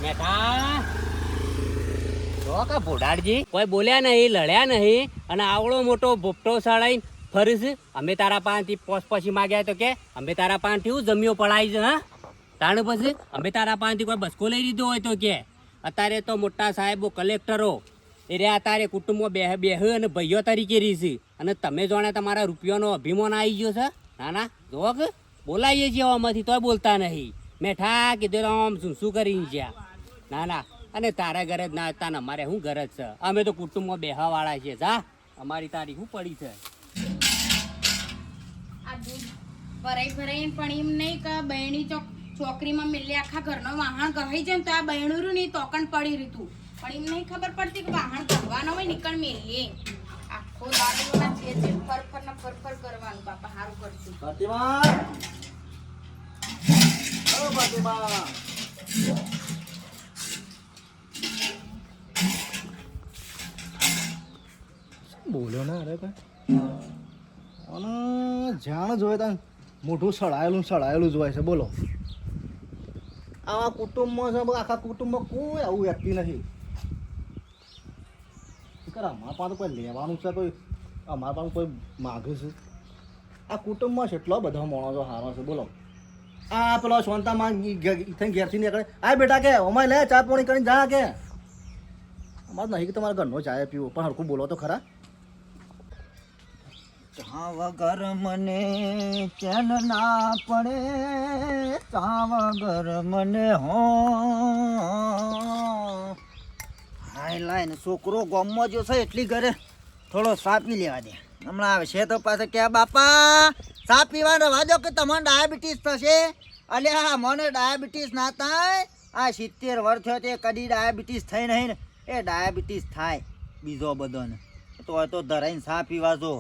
મેઠા જો કા ભોડાડજી કોઈ બોલ્યા નહીં, લડ્યા નહીં, અને આવડો મોટો ભોપટો સળાઈને ફરીશ. અમે તારા પાસેથી પોસ પછી માગ્યા તો કે અમે તારા પાસેથી હું જમ્યો પડાવી છે. હા તાણ પછી અમે તારા પાસેથી કોઈ બસકો લઈ લીધો હોય તો કે અત્યારે તો મોટા સાહેબો કલેક્ટરો એ રે અત્યારે કુટુંબમાં બેહ અને ભાઈઓ તરીકે રહીશે. અને તમે જાણે તમારા રૂપિયાનો અભિમાન આવી ગયો છે. ના ના જો કે બોલાવીએ છીએ આમાંથી તોય બોલતા નહીં. મેઠા કીધું આમ શું કરીને જ્યાં. ના ના અને તારા ઘરે જ ના હતા ને અમારે શું ગરજ છે? અમે તો કુટુંબમાં બેહાવાળા છીએ. જા અમારી તારીખ શું પડી છે? ભરાઈ ભરાઈ પણ એમ નહીં કે બહેણી ચોકરીમાં મિલે આખા ઘરનો વાહણ કહી જાય તો આ બહેણું નહીં તોકણ પડી રીતું. પણ એમ નહીં ખબર પડતી કે વાહણ કરવાનો હોય નીકળ મેલીએ આખો દારૂના જે ફરફર ને ફરફર કરવાનું. બાપા સારું કરશું. ફાતિમા ઓ ફાતિમા બોલ્યો ના અરે કઈ અને જાણ જોયે ત્યાં મોઢું સળાયેલું જ હોય છે. બોલો આવા કુટુંબમાં છે આખા કુટુંબમાં કોઈ આવું વ્યક્તિ નથી. અમારા પાસે કોઈ લેવાનું છે, કોઈ અમારા પાસે કોઈ માગે છે? આ કુટુંબમાં કેટલો બધો માણસો હારો છે. બોલો આ પેલો શાંતામાં ઘેરથી નીકળે આ બેટા કે અમારે લે ચા પાણી કરીને જા કે અમારે નહીં કે તમારા ઘરનો ચાય પીવો પણ હરખું બોલો તો ખરા. ચા વગર મને ચેન ના પડે, ચા વગર મને હો હાય લાઈને છોકરો ગામમાં જો છે એટલી ઘરે થોડો ચા પી લેવા દે. હમણાં આવશે તો પાછા કે બાપા ચા પીવા રવા દો કે તમને ડાયાબિટીસ થશે. અલ્યા મને ડાયાબિટીસ ના થાય. આ 70 વર્ષ થયો તે કદી ડાયાબિટીસ થઈ નહીં ને એ ડાયાબિટીસ થાય બીજો બધોને તો ધરાઈને ચા પીવા જો.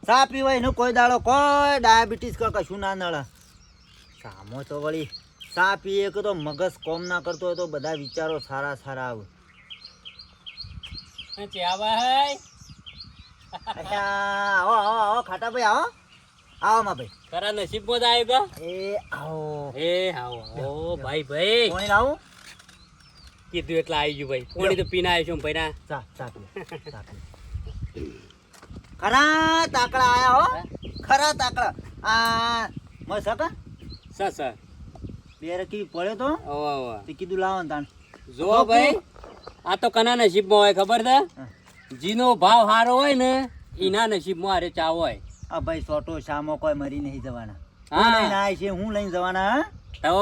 ચા પીવાય ને કોઈ દાડો કોઈ ડાયાબિટીસ કશું ના નળે. સામો તો વળી ચા પીએ કે તો મગજ કોમ ના કરતો હોય તો બધા વિચારો સારા સારા આવે. આવો આવો આવો ખાટા ભાઈ આવો આવો માં ભાઈ. તારા નસીબમાં જ આવ્યો કે? એ આવો એ આવો આવો ભાઈ ભાઈ. કોણ લાવું કીધું એટલે આવી ગયું ભાઈ. કોણી તો પીને આવ્યો છું ભાઈ ના. ચા ચા પી ખરા તાકડા આયા હો, ખરા તાકડા. આ મસ્ત કા સર બે રકી પડ્યો તો ઓવા તે કીધું લાવો ને તાણ. જો ભાઈ આ તો કના નસીબમાં હોય ખબર છે? જીનો ભાવ સારો હોય ને એના નસીબમાં હારે ચા હોય. આ ભાઈ સોટો શામો કોઈ મરી નહીં જવાના. હા. હું લઈને આય છે હું લઈને જવાના. હા? તો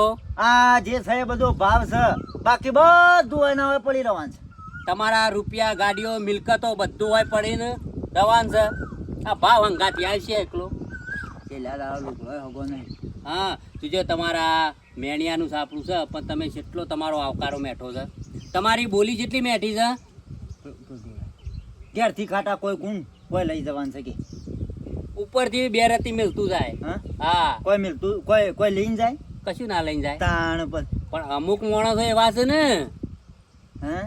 આ જે છે એ બધો ભાવ છે, બાકી બધું એના હવે પડી રહેવાનું છે. તમારા રૂપિયા ગાડીઓ મિલકતો બધું હોય પડીને દવાન છે. આ ભાવ હંગાથી આવશે એકલો. પેલા દાડો લુગડો હગો નહીં. હા તુજો તમારા મેણિયાનું સાપડું છે પણ તમે જેટલો તમારો આવકારો મેઠો છે. તમારી બોલી જેટલી મેઠી છે. ઘેરથી ખાટા કોઈ ગુણ કોઈ લઈ જવાનું છે કે ઉપરથી બે રતી મિલતું જાય. હા હા કોઈ મિલતું કોઈ લઈને જાય કશું ના લઈને જાય. તાણ પર પણ અમુક માણસો એવા છે ને હા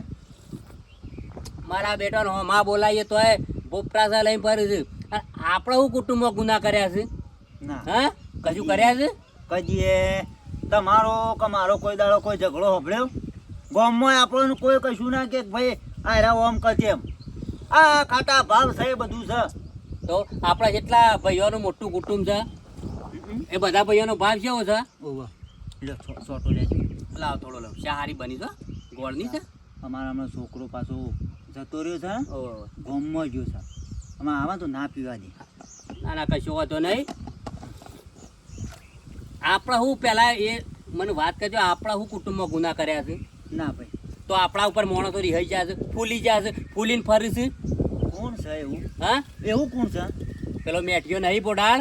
મારા બેટાનો માં બોલાવીએ તો બોપરાસા લઈને ફરે છે. આપણે શું કુટુંબમાં ગુના કર્યા છે? ના હા કશું કર્યા છે? કદીએ તમારો કે મારો કોઈ દાડો કોઈ ઝઘડો સાંભળ્યો ગામમાં આપણને કોઈ કશું ના કે ભાઈ આ રા ઓમ કરતી એમ. આ ખાટા ભાવ છે એ બધું છે. તો આપણા જેટલા ભાઈઓનું મોટું કુટુંબ છે એ બધા ભાઈઓનો ભાવ કેવો છે? લે સોટો લેજો. લાવ થોડો લાવ. શા હારી બની છે? ગોળની છે? અમારા હમણાં છોકરો પાછો જતો રહ્યો છે, ઓહ ગામમાં ગયો છે. આમાં આવા તો ના પીવા દે. ના ના કશું વાંધો નહીં. આપણે શું પેલા એ મને વાત કરજો આપણા શું કુટુંબમાં ગુના કર્યા છે? ના ભાઈ તો આપણા ઉપર માણસો રિહાઈ જાય છે, ફૂલી જાય છે, ફૂલીને ફરે છે. કોણ છે એવું? હા એવું કોણ છે? પેલો મેઠિયો નહીં બોડાળ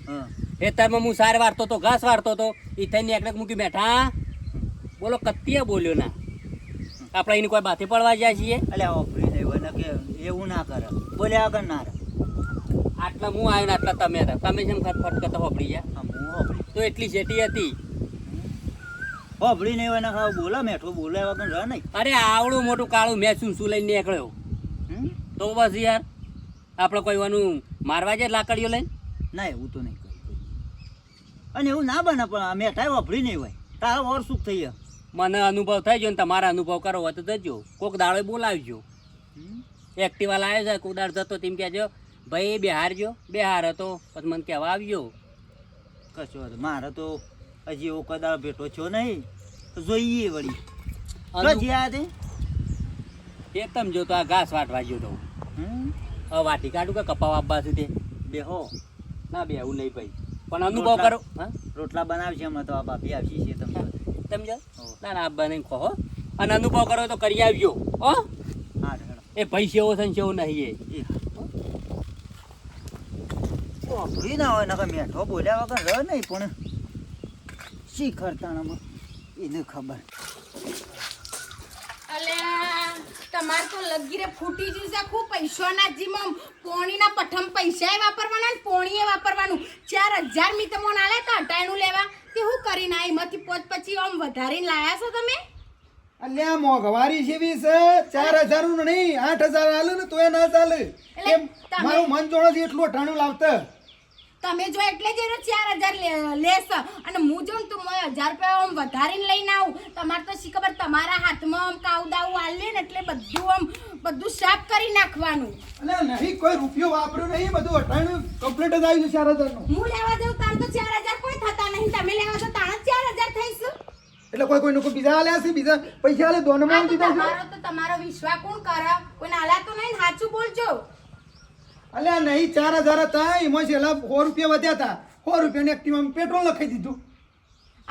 હા ખેતરમાં હું સાર વારતો તો ઘાસ વારતો તો એ થઈને એકડક મૂકી બેઠા. બોલો કત્તીએ બોલ્યો ના. આપણે એની કોઈ બાથી પડવા જાય છીએ? અલ્યા ઓફરી નહીં હોય ને કે એવું ના કરે બોલ્યા વગર ના રહે. આટલા હું આવ્યો ને આટલા તમે હતા. તમે જેમ ખટફટ કરતા હોપડી ગયા હા હું ઓફરી તો એટલી શેટી હતી. ઓફરી નહીં હોય ને ખાવ બોલે મેઠું બોલ્યા વગર રહે નહીં. અરે આવડું મોટું કાળું મેં શું લઈને નીકળ્યો તો બસ યાર આપણે કોઈ વાનું મારવા જાય લાકડીઓ લઈને? ના એવું તો નહીં કર્યું. અને એવું ના બને પણ મેઠાઈ ઓફરી નહીં હોય તારો ઓર સુખ થઈ જાય. મને અનુભવ થઈ ગયો ને તમારા અનુભવ કરવો હોય તો જજો, કોક દાડો બોલાવજો. એક્ટિવા લાવ્યો છે, કોક દાડ જતો તેમ કહેજો ભાઈ બિહાર હતો, પછી મને કહેવા આવજો. કશો વાંધો. મારે તો હજી એવો કદાળ ભેટો છો નહીં, તો જોઈએ વળી. જ્યાં તે એ તમે જો તો આ ઘાસ વાટવા ગયો તો. હવે વાટી કાઢું કે કપાવા આપવા સુધી બેહો. ના બે એવું નહીં ભાઈ, પણ અનુભવ કરો. હા રોટલા બનાવશે હમણાં તો આ ભાભી આવશે છે તમે સમજો. ના ના આપવા નહીં કહો, અને અનુભવ કરો તો કરી આવજો. હો હા હેડો. એ ભાઈ સેવો છે ને સેવો નહીં એ. ઓફરી ના હોય નકર મેઠો બોલ્યા વગર રહ નહીં, પણ શી ખરતાણામાં એને ખબર. અલ્યા તમારે તો લગી રે ફૂટી જશે આખું પૈસાના જીમમ. પોણીના પઠમ પૈસા વાપરવાના ને પોણીએ વાપરવાનું. 4000 મી તમને આલે તો અટાણું લેવા તે હું કરીને આ એમાંથી પોત પછી આમ વધારીને લાયા છો તમે. અલ્યા મોંઘવારી જેવી છે, 4000 નું નહીં 8000 આલે ને તોય ના ચાલે. એટલે તમે- મારું મન જોડે છે એટલું અઠાણું લાવતા. તમે જો એટલે જ એનો 4000 લેસ અને હું જો ને તો 1000 રૂપિયા આમ વધારીને લઈને આવું. તમારે તો શી ખબર તમારા હાથમાં આમ કાવદાવું આલે ને એટલે બધું સાફ કરી નાખવાનું. અલ્યા નહીં કોઈ રૂપિયો વાપર્યો નહીં, બધું અઠાણું કમ્પ્લીટ જ આવ્યું છે 4000 નું. હું લેવા જાઉં તાર તો 4000 કોઈ થતા નહીં. તમે લેવા તો તાણ 4000 થઈશું. એટલે કોઈ કોઈ બીજા આલ્યા છે, બીજા પૈસા આલે દોનમાં આ તો દીધા છે. તમારો વિશ્વાસ કોણ કરે? કોઈને આલ્યા તો નહીં. સાચું બોલજો. અલ્યા નહીં 4000 હતા, એમાં છેલ્લા 100 રૂપિયા વધ્યા હતા. 100 રૂપિયાની એક્ટિવામાં પેટ્રોલ લખાઈ દીધું.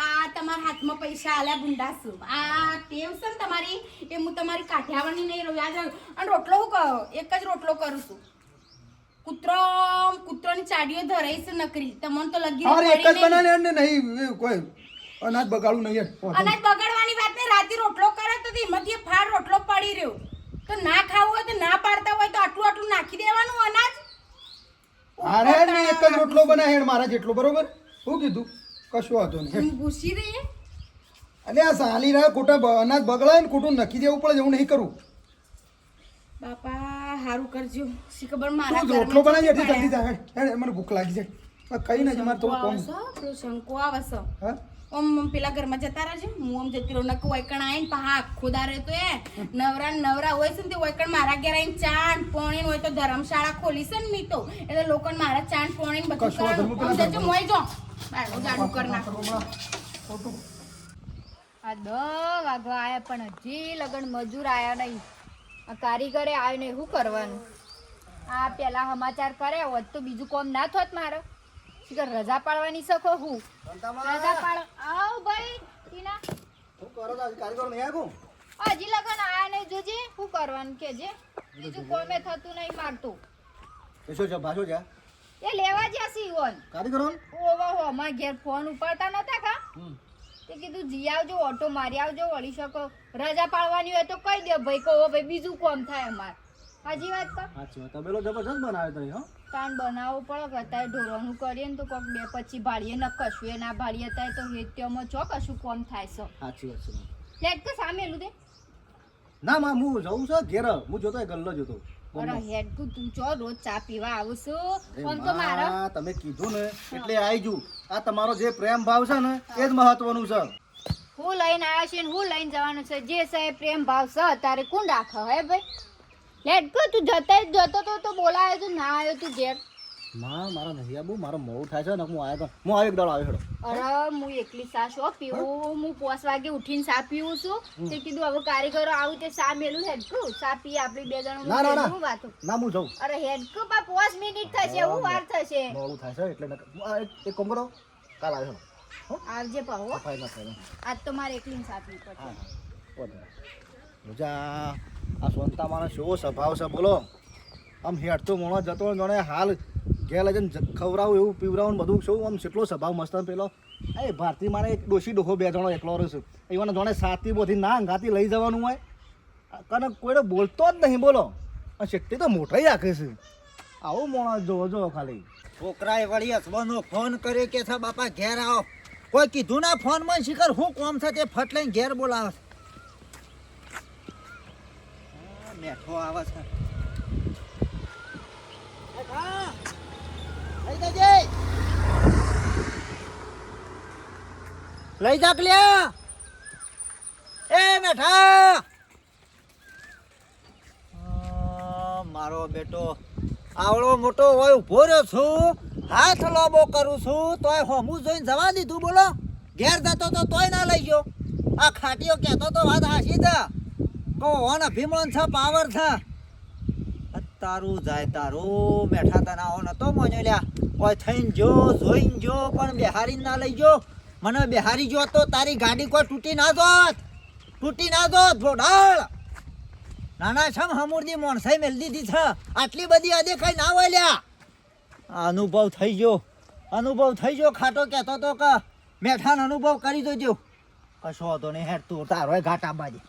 આ તમારા હાથમાં પૈસા આલ્યા બુંડાસુ. આ ટેવ છે ને તમારી, એ હું તમારી કાઠિયાવાડી નહીં રહું. યાદ રાખ. અને રોટલો હું કહું, એક જ રોટલો કરું છું. કૂતરોની ચાડીઓ ધરાઈ છે નકરી. તમને તો લગી અરે એક જ બનાને અને નહીં કોઈ અનાજ બગાડવું નહીં. અનાજ બગાડવાની વાત નહીં. રાતે રોટલો કરે તો એમાંથી ફાડ રોટલો પડી રહ્યો. તો ના ખાવું હોય તો ના પાડતા હોય તો આટલું આટલું નાખી દેવાનું અનાજ. અરે ને એક જ રોટલો બનાવે મારા જેટલો, બરોબર? શું કીધું? કશું હતો નહીં. હું ઘૂસી રહી. અલ્યા સાલી રહ્યા ખોટા અનાજ બગડાય ને ખોટું નખી દેવું પડે, એવું નહીં કરું. બાપા હારું કરજો. શી ખબર મારા તું રોટલો બનાવી એટલી જલ્દી જાય. હેડ, મને ભૂખ લાગી જાય. કઈ નહીં મારે થોડું કોમ. શંકો આવે છે. હા ઓમ પેલા ઘરમાં જતા રહેજો. હું આમ જતી રહું. નકર વૈકણ આવીને પહા આખો દારે તો એ નવરા હોય છે ને તે વૈકણ મારા ઘેર આવીને ચાન પોણી હોય તો ધર્મશાળા ખોલી છે ને મી તો એટલે લોકોને મારા ચાન પોણી બધું કશો વાંધો નહીં, કરવાનું. પેલા જજો મોય જો બાળકો જાડું કરી નાખો. ખોટું. આ 10 વાગવા આયા પણ હજી લગન મજૂર આયા નહીં. આ કારીગરે આવ્યો નહીં, શું કરવાનું? આ પેલા સમાચાર કર્યા હોત તો બીજું કોમ ના થોત મારે. શીખર રજા પાડવાની શકો હું રજા પાડ. આવ ભાઈ ટીના, શું કરો છો? કારીગર નહીં આવ્યો? હજી લગન આયા નહીં. જોજે શું કરવાનું કેજે. બીજું કોમે થતું નહીં મારતું. શું છે ભાષો છે એ લેવા જ્યાં સીવન કારીગરો? ઓવા હો અમારા ઘેર ફોન ઉપાડતા નતા કા તે કીધું જી આવજો, ઓટો મારી આવજો, વળી શકો. રજા પાડવાની હોય તો કહી દે ભાઈ, કહો ભાઈ બીજું કોમ થાય અમારે. હાજી વાત કર. સાચી વાત. તબેલો જબરજસ્ત બનાવ્યો તો હો. તાણ બનાવવો પડે કે અત્યારે ઢોરોનું કરીએ ને તો કોક 2-25 ભાડીએ ન કશું એ ના ભાડીએ અત્યારે તો હેત્યોમાં ચો કશું કોમ થાય છે. સાચી વાત છે. હેડ કે સામેલું દે. ના માં હું જઉં છું ઘેર. હું જોતો એ ગલ્લો જોતો. અરે હેડ તું ચો રોજ ચા પીવા આવું છું. અરે આમ તો મારા માં, તમે કીધું ને એટલે આવી જુ. આ તમારો જે પ્રેમ ભાવ છે ને એ જ મહત્વનું છે. હું લઈને આવ્યા છે ને હું લઈને જવાનું છે. જે સાહેબ પ્રેમ ભાવ છે તારે કોણ રાખે હે ભાઈ? લેટ કો તું જતો તો બોલાયો તું ના આવ્યો તું ઘેર. માં મારા નહીં આબુ, મારો મોડું થાય છે ને હું આવ્યો તો. હું આવ્યો એક દાડો આવ્યો હેડો. અરે હું એકલી સા શો પીવું? હું 5 વાગે ઉઠીને સા પીવું છું. તે કીધું હવે કારીગરો આવું તે સા મેલું હેડકું સા પી આપણે 2 ના, ના, ના. જણનું વાતો. ના હું જઉં. અરે હેડકું બા 5 મિનિટ થશે હું વાર થશે. મોડું થાય છે એટલે હું એક કામ કરો, કાલ આવ્યો હેડો. આવજે પાહો. ફાઈલ ના ફાઈલ. આજ તો મારે એકલીને સા પીવી પડશે. હા મજા. આ સોનતા માણસ એવો સ્વભાવ છે બોલો. આમ હેડતો મોણો જતો જાણે હાલ ઘેર લઈને ખવડાવું એવું પીવડાવું બધું શું આમ કેટલો સ્વભાવ મસ્ત. પેલો એ ભારતી મારે એક ડોશી ડોહો 2 જણો એકલો રહ્યો છે. એવાને જાણે સાતી બોથી ના અંગાથી લઈ જવાનું હોય કારણ કોઈને બોલતો જ નહીં બોલો. આ શક્તિ તો મોટાઈ રાખે છે. આવું મોણસ જોવો ખાલી. છોકરાએ વળી હસવાનો ફોન કર્યો કે છે બાપા ઘેર આવો. કોઈ કીધું ના ફોનમાં શીખર હું કોમ છે તે ફટ લઈને ઘેર બોલાવે. મેઠો આવે છે. લઈ જા લ્યા. એ મેઠા મારો બેટો આવડો મોટો હોય ઉભો રહ્યો છું, હાથ લોબો કરું છું તોય હોમું જોઈને જવા દીધું. બોલો ઘેર જતો તો તોય ના લઈ ગયો. આ ખાટીઓ કહેતો તો વાત હાસી છે, કહો ઓન અભિમાન છે, પાવર છે. તારું જાય તારું બેઠા તને આવો નતો મોન્યો લ્યા. કોઈ થઈને જો જોઈને જો પણ બિહારી ના લઈ ગયો. મને બિહારી જો તો તારી ગાડી કોઈ તૂટી ના જોત, તૂટી ના જોત ભોડાળ. નાના છમ હમુરદી મોણસાઈ મેલ દીધી છે. આટલી બધી આજે કઈ ના હોય લ્યા. અનુભવ થઈ ગયો, અનુભવ થઈ ગયો. ખાટો કહેતો તો કે મેઠાનો અનુભવ કરી દેજો. કશો હતો નહીં હેડ તું તારો ઘાટા બાજી.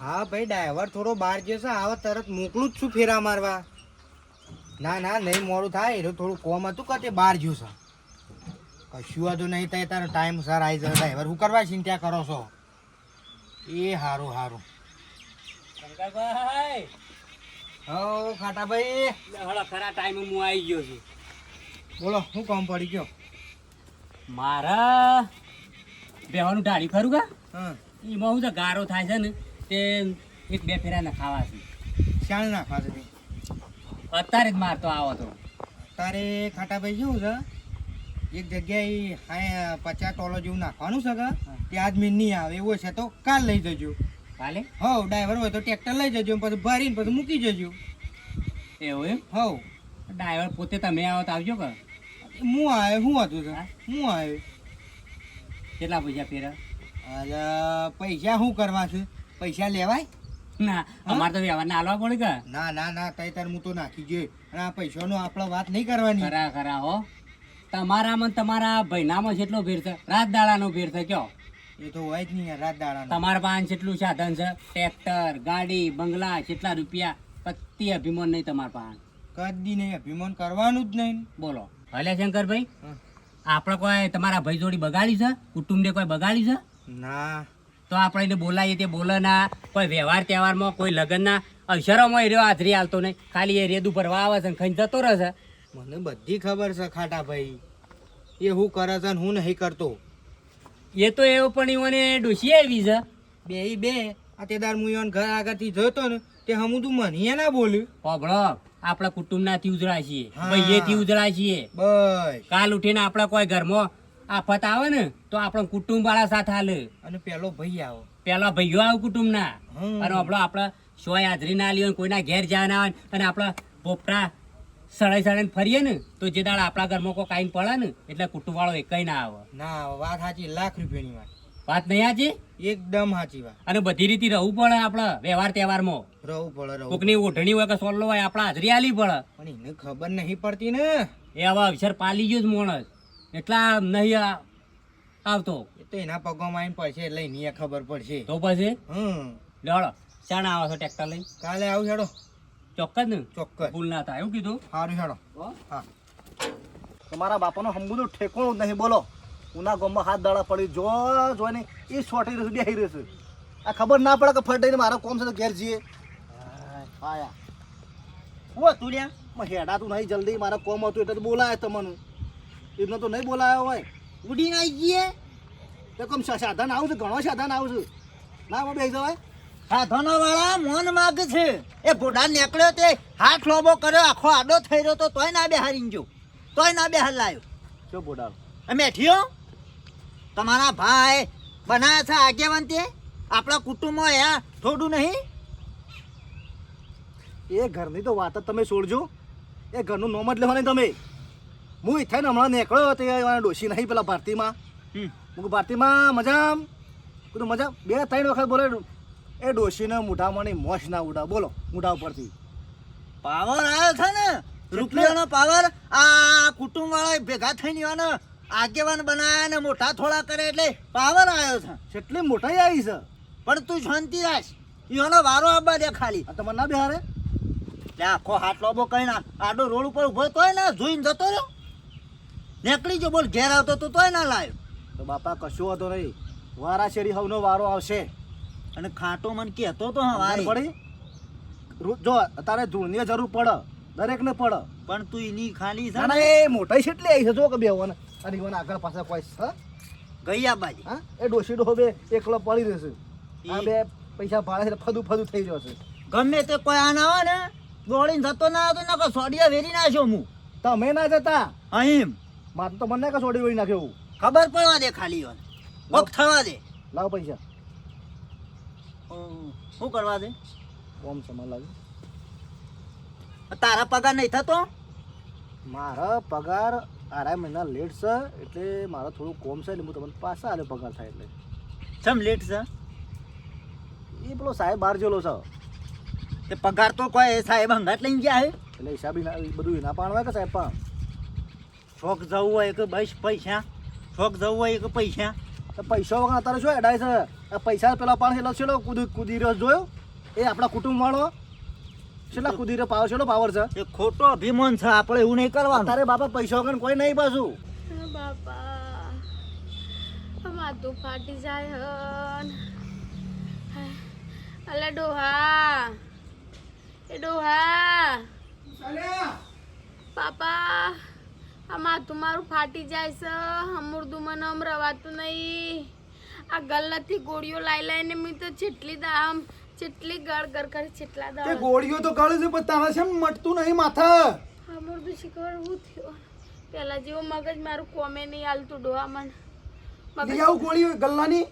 હા ભાઈ ડ્રાઈવર થોડો બહાર જશે, આવા તરત મોકલું જ છું ફેરા મારવા. ના ના નહીં મોડું થાય, એટલે થોડું કોમ હતું કે તે બહાર ગયું છે. કશું હતું નહીં થાય તારો ટાઈમ સર આવી જાય. ડ્રાઈવર શું કરવા ચિંતા કરો છો? એ સારું સારું. શંકરભાઈ હો ખાટાભાઈ હળો ખરા ટાઈમે હું આવી ગયો છું. બોલો શું કામ પડી ગયો? મારા બેવાનું ઢાળી ખરું કા હા એમાં હું તો ગારો થાય છે ને તે એક બે ફેરા નખાવા છે. શાણ નાખવા છે? અત્યારે જ મારતો આવો તો. તારે ખાટાભાઈ કેવું છે, એક જગ્યાએ હા 50 ટોલો જેવું નાખવાનું છે કે ત્યાં જ મેં નહીં આવે એવું છે તો કાલ લઈ જજો. કાલે હો ડ્રાઈવર હોય તો ટ્રેક્ટર લઈ જજો, પછી ભરીને પછી મૂકી જજો. એવું એમ? હો ડ્રાઈવર પોતે તમે આવો તો આવજો કે. હું આવ્યો, શું હતું છે હું આવ્યો. કેટલા પૈસા ફેરા? અરે પૈસા શું કરવા છે? પૈસા લેવાય? ના અમારે તો વ્યવહાર ના હાલવા પડે કે. ના ના ના તઈ તાર હું તો નાખી જોઈએ. અને આ પૈસાનો આપણે વાત નહીં કરવાની. ખરા ખરા હો. તમારામાં ને તમારા ભાઈનામાં કેટલો ભેર છે? રાત દાડાનો ભેર છે કયો? એ તો હોય જ નહીં યાર, રાત દાડા. તમારા પાસે કેટલું સાધન છે? ટ્રેક્ટર, ગાડી, બંગલા, કેટલા રૂપિયા? કત્તી અભિમાન નહીં તમારા પાસે. કદી નહીં, અભિમાન કરવાનું જ નહીં. બોલો ભલે શંકરભાઈ, હમ. આપણે કોઈ તમારા ભાઈ જોડી બગાડી છે? કુટુંબને કોઈ બગાડી છે? ના તો આપણે એને બોલાવીએ તે બોલે ના. કોઈ વ્યવહાર તહેવારમાં કોઈ લગ્નના અવસરોમાં એ રહ્યો હાજરી હાલતો નહીં, ખાલી એ રેદું ભરવા આવે છે ને ખાઈને જતો રહેશે. મને બધી ખબર છે ખાટાભાઈ, એ હું કરે છે ને હું નહીં કરતો. એ તો એવો પણ ઈવોને ડોસી આવી છે. બે આ તે દાર હું ઈવન ઘર આગળથી જોતો ને તે હમું તું મને ના બોલ્યું. હોભળો, આપણા કુટુંબનાથી ઉજળા છીએ, હા. ભાઈએથી ઉજળા છીએ. બસ. કાલ ઉઠીને આપણા કોઈ ઘરમાં આફત આવે ને તો આપણો કુટુંબ વાળા સાથે હાલે. અને પેલો ભાઈ આવો. પેલા ભાઈઓ આવે કુટુંબના. હમ. અને આપણે સોય હાજરી ના લ્યો ને કોઈના ઘેર જાય ના આવે અને આપણા પોપટા સળાઈ ફરીએ ને તો જે દાડા આપણા ઘરમાં કોઈ કાંઈ પડે ને એટલે કુટુંબ વાળો એકઈ ના આવે. ના વાત સાચી, લાખ રૂપિયાની વાત. વાત નહીં આજી? એકદમ સાચી વાત. અને બધી રીતે રહેવું પડે આપણે વ્યવહાર તહેવારમાં. રહું પડે. કોકની ઓઢણી હોય કે સોલ્લો હોય આપણે હાજરી આલી પડે. પણ એને ખબર નહીં પડતી ને. એ હવે અવસર પાલી ગયો જ માણસ, એટલા નહીં આવતો. એ તો એના પગમાં આવીને પડશે એટલે એની ખબર પડશે. તો પછી લેવડો શાણા આવો છો ટ્રેક્ટર લઈ? કાલે આવું હેડો. ચોક્કસ ને? ચોક્કસ. ભૂલ ના થાય એવું કીધું. સારું હેડો. હો? હા તમારા બાપાનો હંબુનું ઠેકોણું જ નહીં. બોલો ઉના ગામમાં હાથ દાડા પડી જોઈને એ સોટી રહેશે, બેહી રહેશે. આ ખબર ના પડે કે ફટાઈને મારો કોમ છે તો ઘેર જઈએ. હા યાર હું તું લ્યા માં હેડા તું નહીં જલ્દી, મારા કોમ હતું એટલે તો બોલાય તમને. એમને તો નહીં બોલાયો હોય. ઉડીને આવી ગઈએ. તો કમ સાધન આવું છે, ઘણો સાધન આવું છે. ના માં બેસી જવાય. સાધનો વાળા મોન માગ છે. એ ભોડા નીકળ્યો તે હાથ લોબો કર્યો, આખો આડો થઈ રહ્યો તો તોય ના બેહારીને જો, તોય ના બેહાર લાયો. શું બોડાડો? મેઠીઓ તમારા ભાઈ બનાયા છે આગેવાન તે આપણા કુટુંબમાં યા થોડું નહીં. એ ઘરની તો વાત જ તમે છોડજો, એ ઘરનું નોમ જ લેવા નહીં તમે. હું ઈ થઈને હમણાં નીકળ્યો તે ડોશી નહીં પેલા ભારતીમાં. હું ભારતીમાં મજામ કીધું મજા 2-3 વખત બોલે એ ડોશીને મોઢામાં મોશ ના ઉડા. બોલો મોઢા ઉપરથી પાવર આવ્યો છે ને, રૂપિયાનો પાવર. આ કુટુંબ વાળા ભેગા થઈને એવાને આગેવાન બનાયા ને મોટા થોડા કરે એટલે પાવર આવ્યો છે. કેટલી મોટાઈ આવી છે. પણ તું શાંતિ રાખ, એનો વારો આવવા દે ખાલી. આ તમારે ના બિહારે લે આખો હાથ લોબો કઈ ના આડો રોડ ઉપર ઉભો તોય ના જોઈને જતો રહ્યો. નીકળી જો બોલ ઘેર આવતો તો તોય ના લાવ્યો. તો બાપા કશું હતો નહીં, વારા શેરી હવનો વારો આવશે. અને ખાટો મને કહેતો તો હા વારી પડી જો તારે ધૂળની જરૂર પડે, દરેકને પડે. પણ તું એની ખાલી છે ના ને ના એ મોટાઈ કેટલી આવી છે જો કે બેવાને અને ઈવન આગળ પાછળ કોઈ છે. ગયા બાજી. હા એ ડોશી ડોહો બે એકલો પડી રહેશે. આ બે પૈસા ભાડે એટલે ફદું ફદું થઈ રહ્યો છે. ગમે તે કોઈ આ ના આવે ને દોડીને જતો ના આવતો નકર સોડિયા વેરી નાખ્યો હું તમે ના જતા અહીં મારે તો મને કે સોડી વળી નાખ્યો. ખબર પડવા દે ખાલી વાર વખ થવા દે. લાવ પૈસા. શું કરવા દે? કોમ સમય લાગે. તારા પગાર નહીં થતો? મારા પગાર આરા મહિના લેટ છે એટલે મારે થોડું કોમ છે એટલે હું તમને પાછા આલે પગાર થાય એટલે. ચમ લેટ છે? એ પેલો સાહેબ બહાર જેલો છે તે પગાર તો કોઈ સાહેબ હંગાત લઈને ગયા હે એટલે હિસાબી બધું એના પાડવા કે સાહેબ પણ શોખ જવું હોય કે બસ પૈસા, શોખ જવું હોય કે પૈસા. તો પૈસા વગર અત્યારે શું એડાય છે? આ પૈસા પેલા પાણ છેલ્લો છેલ્લો કૂદી રહ્યો જોયો એ આપણા કુટુંબ વાળો છેલ્લા કૂદી રહ્યો પાવર છેલ્લો પાવર છે. એ ખોટો અભિમાન છે, આપણે એવું નહીં કરવાનું. તારે બાપા પૈસા વગર કોઈ નહીં પાછું. બાપા માથું ફાટી જાય હન. અલે ડોહા, એ ડોહા, પાપા આ માથું મારું ફાટી જાય છે. હમુરદું મને આમ રવાતું નહીં. આ ગલ્લાથી ગોળીઓ લાઈ લાઈને મેં તો જેટલી દામ જેટલી ગળ કરી જેટલા તે દામ ગોળીઓ તો ગળે છે પણ તારા છે મટતું નહીં માથા. હમુરદું શીખવાડ હું થયો. પેલા જેવો મગજ મારું કોમે નહીં હાલતું ડોહા મને. લઈ આવું ગોળીઓ ગલ્લાની.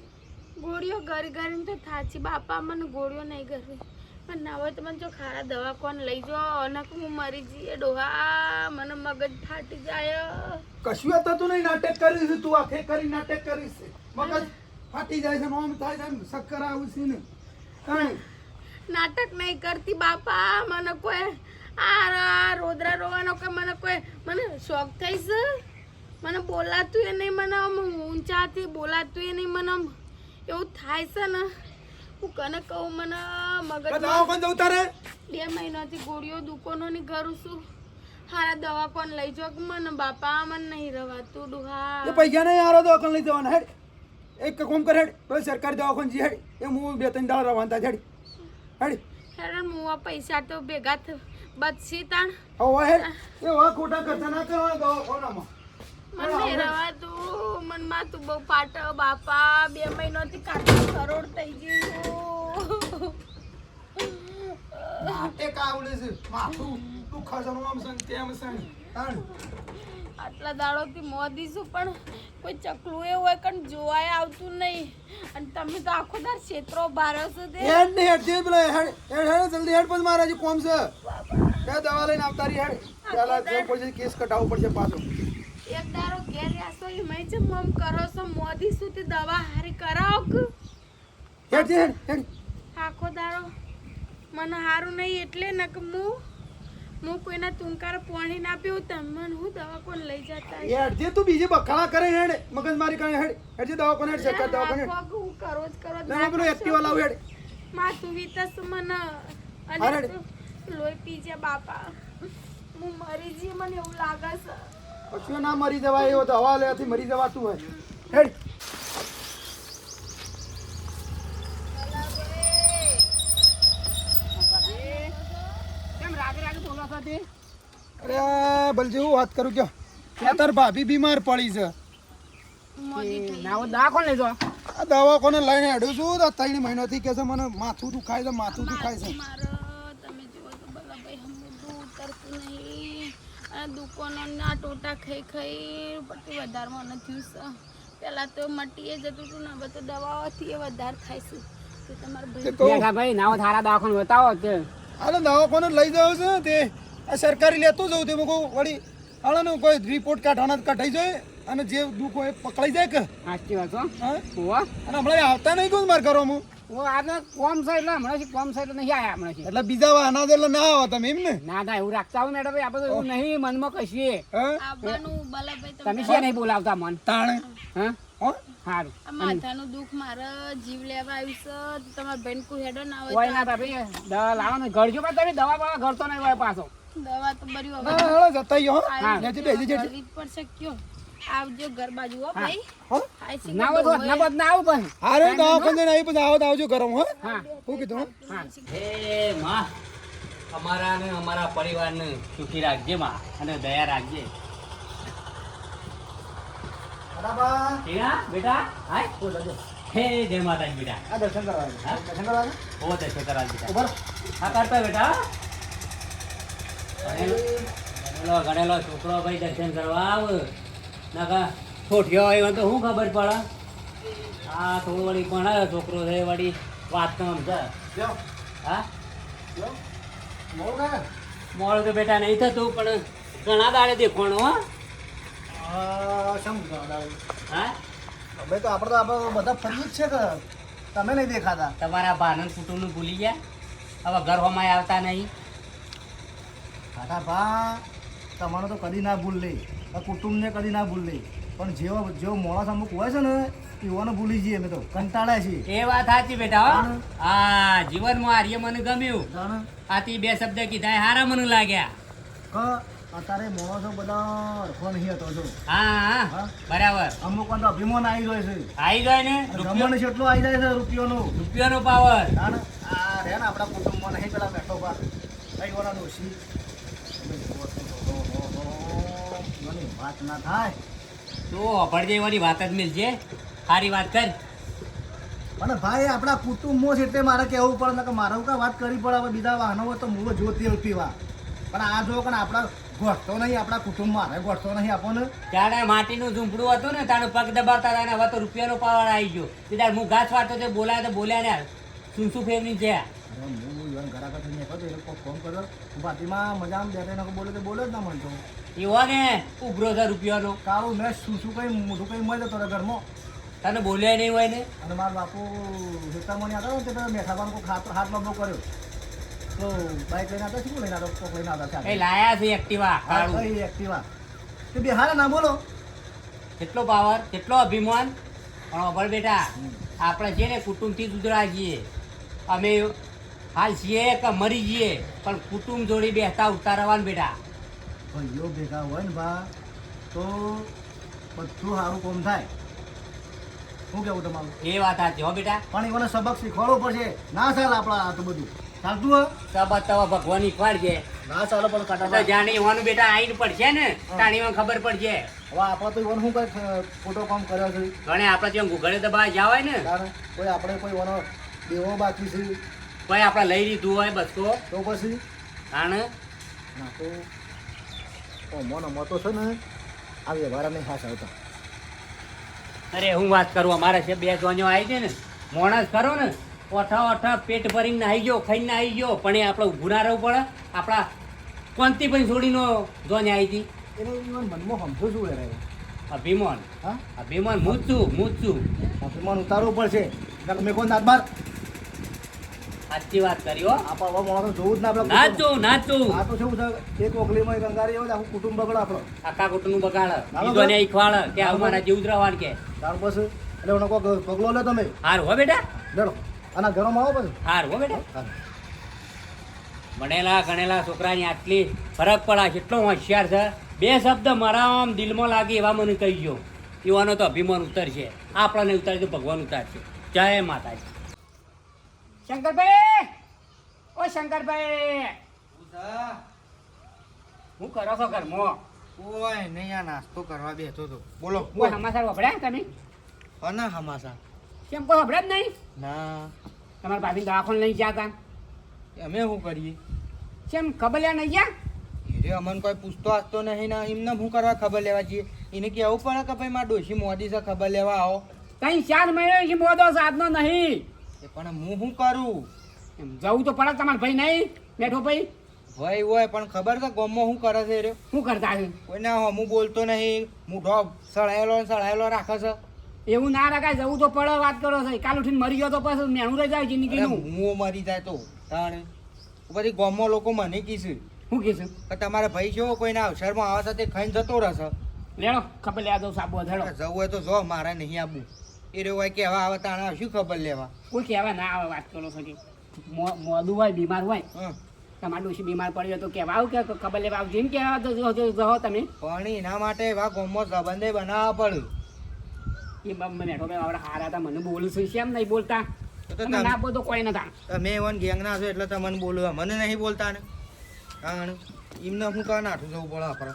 ગોળીઓ ગરી ગરીને તો થાચી બાપા મને ગોળીઓ નહીં કરવી પણ ના હોય તો મને જો ખારા દવા કોણ લઈ જાઓ નક હું મરી જઈએ ડોહા. મને મગજ ફાટી જાય. કશું થતું નહીં. નાટક કરી છે તું, આખે કરી નાટક કરી છે. મગજ ફાટી જાય છે, નોમ થાય છે, ચક્કર આવું છે ને કાંઈ. નાટક નહીં કરતી બાપા. મને કોઈ આ રોદરા રોવાનો કે મને કોઈ મને શોખ થઈ છે. મને બોલાતું એ નહીં, મને આમ ઊંચાથી બોલાતું એ નહીં. મને આમ એવું થાય છે ને હું કને કહું મને મગજ દવાખાને જવું તારે? 2 મહિનાથી ગોળીઓ દુકાનોની કરું છું. હારા દવા કોણ લઈ જાઓ કે મને બાપા મને નહીં રવાતું ડુહા. એ પૈસા નહીં હારો દવાખાને લઈ જવાના. હેડ એક કામ કર, હેડ પેલો સરકારી દવાખાને જી હેડ. એ હું 2-3 દાડા રવાના થાય. હેડ હેરાન હું આ પૈસા તો ભેગા બચી તાણ હવે હેડ. એ વા ખોટા ખર્ચા ના કરવાના દવાખાનામાં. મને નહીં રવાતું. મન માથું બહુ પાટ બાપા. 2 મહિનાથી કાઢું કરોડ થઈ ગયું. નાટક આવડે છે. માથું તું ખજાનો આમ સંગ તેમ સંગ તાણ. આટલા દાડોથી મોદી છું પણ કોઈ ચકલું એવું હોય કણ જોવાય આવતું નહીં. અને તમે તો આખો દાર ક્ષેત્રો બારો છો તે. હેડ ને હેડ જે પેલા હેડ હેડ હેડ જલ્દી હેડ પછી મારા જે કોમ છે. કે દવા લઈને આવતા રહી. હેડ પેલા જે પડશે કેસ કટાવવો પડશે પાછો. એક દારો ઘેર રાસો એ મેં જે મમ કરો છો મોદી છું તે દવા હારી કરાવો કે હેડ જે હેડ હેડ. આખો દારો મને હારું નહીં એટલે ને કે હું કોઈના તુંકાર પોણી ના પીવું તમે હું દવા કોણ લઈ જતા હેડ જે તું બીજી બખાડા કરે હેડ મગજમારી કરે. હેડ હેડ જે દવા કોને હેડ સરકાર દવા કોને હેડ. હું કરો જ કરો ના પેલો એક્ટિવા લાવ હેડ. માથું વીતસ મને હારે. અને લોહી પી જાય બાપા. હું મરી જઈ મને એવું લાગે છે. કશું ના મરી જવાય એવો દવા લેવાથી મરી જવાતું હોય. હેડ કેમ રાગે રાગે બોલો છો તે? અરે બલજી હું વાત કરું કે તાર ભાભી બીમાર પડી છે. નાવો દા કોણ લેજો? આ દવા કોને લઈને હેડું છું તો 3 મહિનાથી કે છે મને માથું દુખાય છે, માથું દુખાય છે. મારો તમે જુઓ તો બરાબર હમું ઉતરતું નહીં. અને દુકાનોના ટોટા ખાઈ ખાઈ પછી વધારમાં નથી થયું છે. પહેલાં તો મટીએ જતું હતું ને હવે તો દવાઓથી એ વધારે થાય છે. તો તમારે ભાઈ દેખા ભાઈ નાવો થારા દવાખાને બતાવો તે. હાલો દવા કોને લઈ જાવ છે તે આ સરકારી લેતો જવું તે કહું વળી હાલો ને કોઈ રિપોર્ટ કાઢવાના કઢાઈ જાય અને જે દુઃખ હોય એ પકડાઈ જાય કે. સાચી વાત છો. હા ઓવા અને હમણાં આવતા નહીં કહું મારે ઘરોમાં. ઓ આજે કોમ છે એટલે હમણાં કોમ છે એટલે નહીં આયા હમણાં. એટલે બીજા વાહના એટલે ના આવો તમે એમ ને. ના ના એવું રાખતા હોય મેડમ ભાઈ આપણે તો એવું નહીં મનમાં કશીએ. હા આવવાનું બલાભાઈ તમે તમે છે નહીં બોલાવતા મન. તાણે હા હો સારું. આ માથાનું દુઃખ મારા જીવ લેવા આવ્યું છે. તમારા બેન કોઈ હેડો ના કોઈ હોય ના ભાઈ દવા લાવવાનું ઘરજો પણ તમે દવા બવા ઘર તો નહીં હોય પાછો. તો દવા તો બરી હા હાલો જતા આવીએ, હો હા. લેજે બેસી જજે. કરવી જ પડશે કયો. આવજો ઘર બાજુ હો ભાઈ. હો આઈ છે ના હોય તો ના બદ ના આવું પણ. હારે દવાખાને આવી પછી આવો તો આવજો ઘરમાં. હો હા શું કીધું હો? હા. એ માં અમારા ને અમારા પરિવારને સુખી રાખજે માં અને દયા રાખજે. બરાબર ટીના બેટા હાય હો જજો. હે જય માતાજી બેટા. આ દર્શન કરવા હા? દર્શન કરવા ઓ દર્શન કરાવ બેટા. ઉભા રહો. હા કરતા બેટા. ગણેલો છોકરો ભાઈ દર્શન કરવા આવ નકા ઠોઠિયો આવ્યો તો શું ખબર પડે. આ થોડું વળી ભણાયો છોકરો છે વળી વાત તો સમજે. જાઓ હા જાઓ મોડું કાંઈ ને? મોડું તો બેટા નહીં થતું પણ ઘણા દાડે દેખવાનું હો. શેમ દાદા? હા હવે તો આપણે બધા ફરી જ છે કે તમે નહીં દેખાતા. તમારા ભાનન કુટુંબનું ભૂલી ગયા. હવે ઘર હોમાં આવતા નહીં. કાકા ભા તમારો તો કદી ના ભૂલ લે, કુટુંબને કદી ના ભૂલ લે, પણ જેવો માણસ અમુક હોય છે ને એવાને ભૂલી જઈએ અમે તો કંટાળ્યા છીએ. એ વાત સાચી બેટા હો. હા જીવનમાં આર્ય મને ગમ્યું. જાણે આથી બે શબ્દ કીધા એ હારા મને લાગ્યા. કે અત્યારે માણસો બધા રખવા નહીં હતો જો. હા હા હા? બરાબર અમુક વાર તો અભિમાન આવી જાય છે, આવી જાય ને ગમન કેટલો આવી જાય છે રૂપિયોનો. રૂપિયાનો પાવર. જાણે આ રહે ને આપણા કુટુંબમાં નહીં પેલા બેઠો બા કઈ વાળા ડોશી મને વાત ના થાય. તો અભળજે વાળી વાત જ મિલશે. સારી વાત કર. અને ભાઈ આપણા કુટુંબમાં છે એટલે મારે કહેવું પડે ને કે મારે કા વાત કરવી પડે. હવે બીજા વાહનો હોય તો મૂળ જોતી પીવા, પણ આ જો કે આપણા ગોઠતો નહીં, આપણા કુટુંબમાં હવે ગોઠતો નહીં આપણને. ત્યારે માટીનું ઝૂંપડું હતું ને તારું પગ દબાવતા હતા ને હવે તો રૂપિયાનો પાવર આવી ગયો. તે તાર હું ઘાસ વાળતો તે બોલાય તો બોલ્યા ને શું શું ફેવરી છે. અરે હું ઈવન ઘરાક થઈને હતો એ લોકો ફોન કર્યો હું પાર્ટીમાં મજામાં બેઠા બોલે તો બોલે જ ના મળતો. એવો ને ઉભરો છે રૂપિયાનો. કાળું મેં શું શું કઈ મોઢું કઈ મળે તો ઘરમાં. તને બોલ્યા નહીં હોય ને. અને મારા બાપુ હેતામણી હતા ને તે મેઠાબાનો કોઈ હાથ લંબો કર્યો તો બાઇક લઈને આવતા શું લઈને આવતા કોક લઈને આવતા એ લાયા છે એક્ટિવા કાળું. કઈ એક્ટિવા તે બે હારા ના બોલો. કેટલો પાવર કેટલો અભિમાન. પણ અભળ બેટા આપણે છે ને કુટુંબથી સુધરા છીએ. અમે હાલ છીએ કે મરી જઈએ પણ કુટુંબ જોડી બેસતા ઉઠતા રહેવાનું બેટા. ભાઈઓ ભેગા હોય ને ભા તો બધું સારું કામ થાય. શું કેવું તમારું? એ વાત સાચી હો બેટા. પણ એમને સબક શીખવાડવો પડશે. ના ચાલે આપણા આ તો બધું ચાલતું હોય તબા તવા ભગવાન શીખવાડજે. ના ચાલે પણ તો કાટા જાણે એવાનું બેટા આઈને પડશે ને તાણીમાં ખબર પડશે. હવે આપણે તો ઈવન શું કઈ ખોટો કામ કર્યો છે ઘણે આપણે ત્યાં ઘૂઘડે દબા જાવ હોય ને તારે કોઈ આપણે કોઈ એનો દેવો બાકી છે કોઈ આપણે લઈ લીધું હોય બસો તો પછી તાણે ના તો મોનો મોતો છે ને આ વ્યવહાર નહીં ખાસ આવતા. અરે હું વાત કરું અમારે છે બે જોન્યો આવી છે ને મોણસ ખરો ને ઓઠા પેટ ભરીને નાહી ગયો ખાઈને નાહી ગયો પણ એ આપણે ઊભું ના રહેવું પડે. આપણા કોંતી પણ છોડીનો જોન આવી હતી એને ઈવન મનમાં સમજો શું રહે અભિમાન. હા અભિમાન હું જ છું. અભિમાન ઉતારવું પડશે. તમે કોઈ નાત બાર સાચી વાત કરી હો. આપણે હવે માણસો જોવું જ ના આપણે નાચું આ તો શું છે એક ઓગલીમાં એક અંગારી હોય આખું કુટુંબ બગડે આપણો. આખા કુટુંબ બગાડ ના બીજોને ઈખવાડ કે અમારા જેવું જ રહેવાનું કે ત્યાર પછી એટલે ઓનો કોઈ પગલો લે તમે હાર હો બેટા. લેડો અને ઘરમાં આવો પછી હાર હો બેટા. ભણેલા ગણેલા છોકરાની આટલી ફરક પડે કેટલો હોશિયાર છે. બે શબ્દ મારા આમ દિલમાં લાગે એવા મને કહી ગયો. એવાનો તો અભિમાન ઉતરશે. આપણને ઉતારશે તો ભગવાન ઉતારશે. જય માતાજી. શંકરભાઈ ઓ શંકરભાઈ હું કરો છો ઘરમાં? ઓય નહીં આ નાસ્તો કરવા બેઠો તો. બોલો કોઈ સમાચાર વપરાય તમે? કોના હમાસા? કેમ કોઈ વપરાય જ નહીં? ના તમારા ભાભી દવાખાને લઈ ગયા હતા અમે શું કરીએ? કેમ ખબર લ્યા નહીં ગયા? એ અમને કોઈ પૂછતો আসતો નહીં ને એમને શું કરવા ખબર લેવા જઈએ? એને કહેવું પડે કે ભાઈ મારા ડોશી મોદી છે ખબર લેવા આવો. 3-4 મહિના મોદો સાધનો નહીં. એ પણ હું શું કરું? એમ જવું તો પડે તમારા ભાઈ નહીં બેઠો ભાઈ ભાઈ હોય પણ ખબર છે ગામમાં શું કરે છે એ રહ્યો? શું કરતા છે? કોઈને હું બોલતો નહીં, મૂઢો સળાયેલો રાખે છે. એવું ના રખાય. જવું તો પડે. વાત કરો છો કાલ ઉઠીને મરી ગયો તો પછી મેણું રહી જાય અરે જિંદગીનું. હું મરી જાય તો તાણે પછી ગામમાં લોકો મને કીધું શું કહીશું? કે તમારા ભાઈ છો કોઈના અવસરમાં આવે છે તે ખાઈને જતો રહેશે. લેડો ખબર લેવા દઉં સાબુ ધડો. જવું હોય તો જો, મારે નહીં આવવું. એ રહ્યો હોય કે હવે આવે તાણે શું ખબર લેવા? કોઈ કહેવા ના આવે. વાત કરો છો કે મોદું હોય બીમાર હોય હં તમારું ડોશી બીમાર પડ્યો તો કહેવા આવું કે ખબર લેવા આવજો એમ કહેવા જવો તમે? પણ એના માટે એવા ગામમાં સંબંધે બનાવવા પડે. એ મને બેઠો ભાઈ આવડે હારા હતા મને બોલું છું કેમ નહીં બોલતા? તો તો તમે ના બોલતો કોઈ નતા. તમે એવન ગેંગના છો એટલે તમને બોલવા મને નહીં બોલતા ને. હા એમને શું કાં નાઠું જવું પડે આપણે.